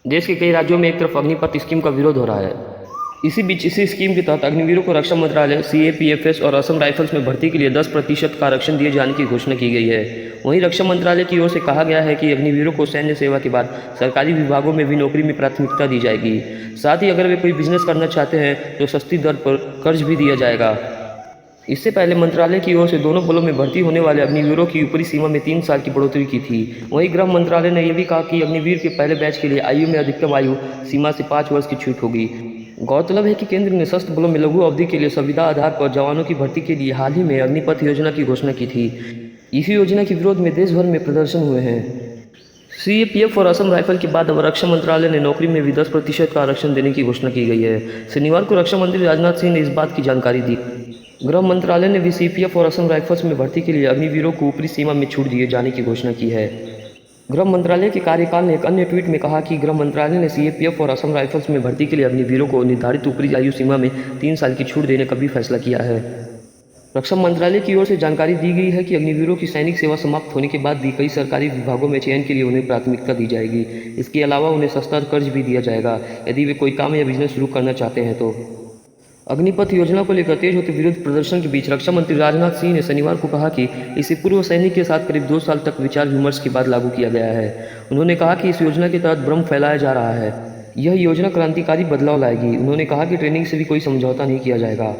देश के कई राज्यों में एक तरफ अग्निपथ स्कीम का विरोध हो रहा है। इसी बीच इसी स्कीम के तहत अग्निवीरों को रक्षा मंत्रालय, सीएपीएफएस और असम राइफल्स में भर्ती के लिए 10% का आरक्षण दिए जाने की घोषणा की गई है। वहीं रक्षा मंत्रालय की ओर से कहा गया है कि अग्निवीरों को सैन्य सेवा के बाद सरकारी विभागों में भी नौकरी में प्राथमिकता दी जाएगी। साथ ही अगर वे कोई बिजनेस करना चाहते हैं तो सस्ती दर पर कर्ज भी दिया जाएगा। इससे पहले मंत्रालय की ओर से दोनों बलों में भर्ती होने वाले अग्निवीरों की ऊपरी सीमा में 3 साल की बढ़ोतरी की थी। वहीं गृह मंत्रालय ने यह भी कहा कि अग्निवीर के पहले बैच के लिए आयु में अधिकतम आयु सीमा से 5 वर्ष की छूट होगी। गौरतलब है कि केंद्र ने सशस्त्र बलों में लघु अवधि के लिए संविदा आधार पर जवानों की भर्ती के लिए हाल ही में अग्निपथ योजना की घोषणा की थी। इसी योजना के विरोध में देश भर में प्रदर्शन हुए हैं। सीएपीएफ और असम राइफल के बाद अब रक्षा मंत्रालय ने नौकरी में भी 10% का आरक्षण देने की घोषणा की गई है। शनिवार को रक्षा मंत्री राजनाथ सिंह ने इस बात की जानकारी दी। गृह मंत्रालय ने भी सीपीएफ और असम राइफल्स में भर्ती के लिए अग्निवीरों को ऊपरी सीमा में छूट दिए जाने की घोषणा की है। गृह मंत्रालय के कार्यकाल ने एक अन्य ट्वीट में कहा कि गृह मंत्रालय ने सीएपीएफ और असम राइफल्स में भर्ती के लिए अग्निवीरों को निर्धारित ऊपरी आयु सीमा में 3 साल की छूट देने का भी फैसला किया है। रक्षा मंत्रालय की ओर से जानकारी दी गई है कि अग्निवीरों की सैनिक सेवा समाप्त होने के बाद भी कई सरकारी विभागों में चयन के लिए उन्हें प्राथमिकता दी जाएगी। इसके अलावा उन्हें सस्ता कर्ज भी दिया जाएगा यदि वे कोई काम या बिजनेस शुरू करना चाहते हैं तो। अग्निपथ योजना को लेकर तेज होते विरोध प्रदर्शन के बीच रक्षा मंत्री राजनाथ सिंह ने शनिवार को कहा कि इसे पूर्व सैनिक के साथ करीब 2 साल तक विचार विमर्श के बाद लागू किया गया है। उन्होंने कहा कि इस योजना के तहत भ्रम फैलाया जा रहा है। यह योजना क्रांतिकारी बदलाव लाएगी। उन्होंने कहा कि ट्रेनिंग से भी कोई समझौता नहीं किया जाएगा।